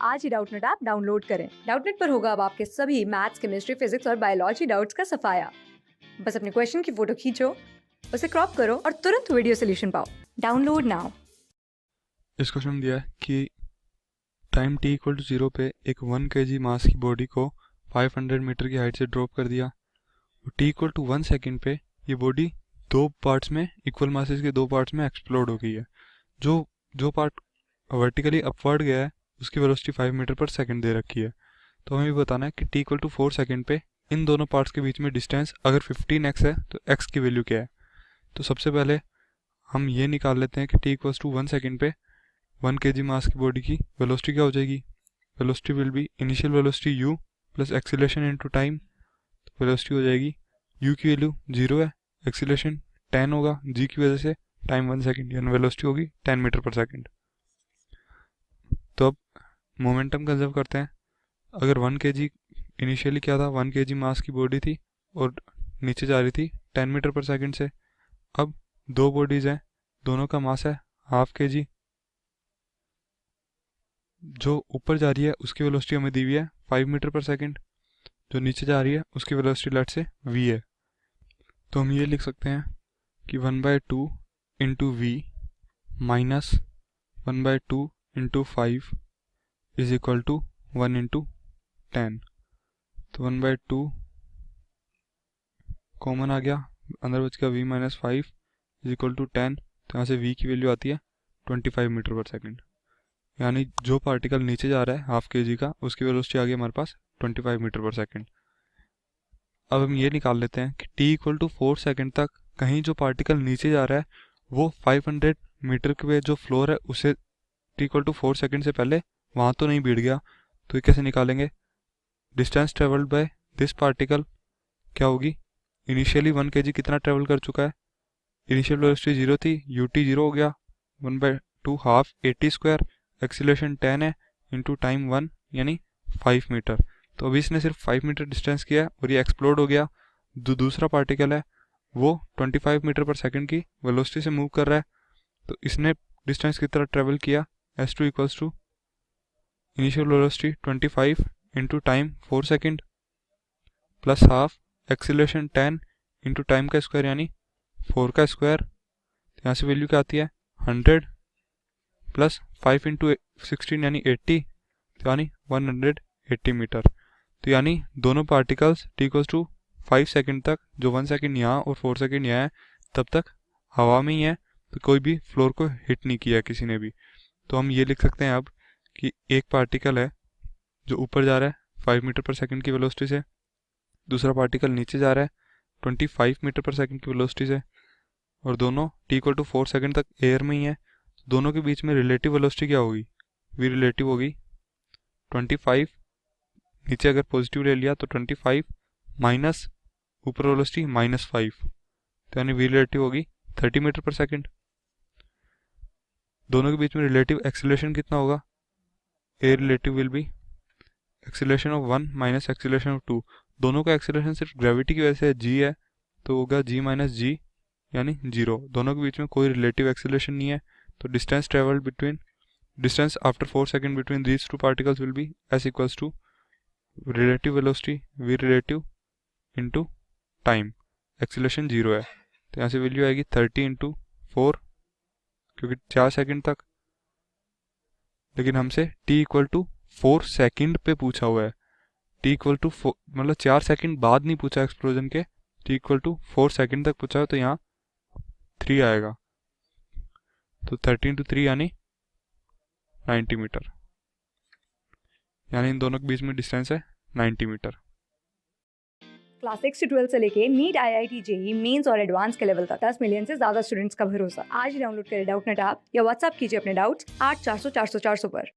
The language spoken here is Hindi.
आज ही डाउटनेट ऐप डाउनलोड करें। डाउटनेट पर होगा अब आपके सभी मैथ्स, केमिस्ट्री, फिजिक्स और बायोलॉजी डाउट्स का सफाया। बस अपने क्वेश्चन की फोटो खींचो, उसे क्रॉप करो और तुरंत वीडियो सोल्यूशन पाओ। Download now. इस क्वेश्चन में दिया है कि टाइम t इक्वल टू 0 पे एक 1 kg मास की बॉडी को 500 मीटर की हाइट से ड्रॉप कर दिया और t इक्वल टू 1 सेकेंड पे ये बॉडी दो पार्ट्स में इक्वल मासेस के दो पार्ट्स में एक्सप्लोड हो गई है। जो जो पार्ट वर्टिकली अपवर्ड गया है उसकी वेलोसिटी 5 मीटर पर सेकंड दे रखी है। तो हमें ये बताना है कि t इक्वल टू 4 सेकेंड पे इन दोनों पार्ट्स के बीच में डिस्टेंस अगर 15x है तो x की वैल्यू क्या है। तो सबसे पहले हम ये निकाल लेते हैं कि t इक्वल टू 1 सेकेंड पे 1 kg मास की बॉडी की वेलोसिटी क्या हो जाएगी। Velocity will be initial velocity u plus acceleration into time. Velocity हो जाएगी u की वैल्यू 0 है, एक्सीलरेशन 10 होगा g की वजह से, टाइम 1 सेकेंड यानी वेलोसिटी होगी 10 मीटर पर सेकेंड। तो अब मोमेंटम कंजर्व करते हैं। अगर 1 kg इनिशियली क्या था, 1 kg मास की बॉडी थी और नीचे जा रही थी 10 मीटर पर सेकेंड से। अब दो बॉडीज हैं, दोनों का मास है हाफ kg। जो ऊपर जा रही है उसकी वेलोसिटी हमें दी हुई है 5 मीटर पर सेकेंड, जो नीचे जा रही है उसकी वेलोसिटी लेट से v है। तो हम ये लिख सकते हैं कि 1/2 into V minus 1/2 into 5 is equal to 1 into 10। तो 1/2 कॉमन आ गया, अंदर बच गया v minus 5 is equal to 10। तो यहाँ से v की वैल्यू आती है 25 मीटर पर सेकेंड, यानी जो पार्टिकल नीचे जा रहा है हाफ kg का उसकी वेलोसिटी आ गई हमारे पास 25 मीटर पर सेकेंड। अब हम ये निकाल लेते हैं कि t इक्वल टू 4 सेकेंड तक कहीं जो पार्टिकल नीचे जा रहा है वो 500 मीटर के जो फ्लोर है उसे t इक्वल टू 4 सेकेंड से पहले वहाँ तो नहीं भिड़ गया। तो ये कैसे निकालेंगे। Distance travelled by this particle क्या होगी। इनिशियली 1 kg कितना ट्रेवल कर चुका है, इनिशियल वेलोसिटी 0 थी, ut 0 हो गया, 1/2 हाफ 80 स्क्वायर, एक्सीलरेशन 10 है इंटू टाइम 1 यानी 5 मीटर। तो अभी इसने सिर्फ 5 मीटर डिस्टेंस किया है और ये एक्सप्लोड हो गया। दूसरा पार्टिकल है वो 25 मीटर पर सेकंड की वेलोसिटी से मूव कर रहा है। तो इसने डिस्टेंस की तरह ट्रेवल किया s2 equals to initial velocity 25 into time 4 second plus half acceleration 10 into time का स्क्वायर यानी 4 का स्क्वायर। यहाँ से वैल्यू क्या आती है 100 प्लस 5 इंटू 16 यानी 80, तो यानी 180 मीटर। तो यानी दोनों particles t equals to 5 second तक, जो 1 सेकेंड यहाँ और 4 सेकेंड यहाँ है, तब तक हवा में ही है। तो कोई भी फ्लोर को हिट नहीं किया किसी ने भी। तो हम ये लिख सकते हैं अब कि एक पार्टिकल है जो ऊपर जा रहा है 5 मीटर पर सेकेंड की वेलोसिटी से, दूसरा पार्टिकल नीचे जा रहा है 25 मीटर पर सेकेंड की वेलोसिटी से, और दोनों t इक्वल टू 4 सेकेंड तक एयर में ही है। दोनों के बीच में रिलेटिव वेलोसिटी क्या होगी, v रिलेटिव होगी 25, नीचे अगर पॉजिटिव ले लिया तो 25 माइनस ऊपर वेलोसिटी -5, तो यानी v रिलेटिव होगी 30 मीटर पर सेकेंड। दोनों के बीच में रिलेटिव एक्सीलरेशन कितना होगा, a relative will be acceleration of 1 minus acceleration of 2। दोनों का एक्सीलरेशन सिर्फ ग्रेविटी की वजह से g है, तो होगा g माइनस जी यानी 0। दोनों के बीच में कोई रिलेटिव एक्सीलरेशन नहीं है। तो distance after 4 second between these two particles will be s equals to relative velocity v relative into time, acceleration 0 है। तो यहाँ से वैल्यू आएगी 30 इंटू 4, क्योंकि 4 सेकेंड तक, लेकिन हमसे t इक्वल टू 4 सेकेंड पे पूछा हुआ है। t इक्वल टू मतलब 4 सेकेंड बाद नहीं पूछा एक्सप्लोजन के, t इक्वल टू 4 सेकेंड तक पूछा है, तो यहाँ 3 आएगा। तो 30 इंटू 3 यानी 90 मीटर, यानी इन दोनों के बीच में डिस्टेंस है 90 मीटर। क्लास 6 से 12 से लेके नीट, IIT, जेई मेंस और एडवांस के लेवल तक 10 मिलियन से ज्यादा स्टूडेंट्स का भरोसा। आज ही डाउनलोड करें डाउटनेट ऐप या व्हाट्सएप कीजिए अपने डाउट्स 8400 400 400 पर।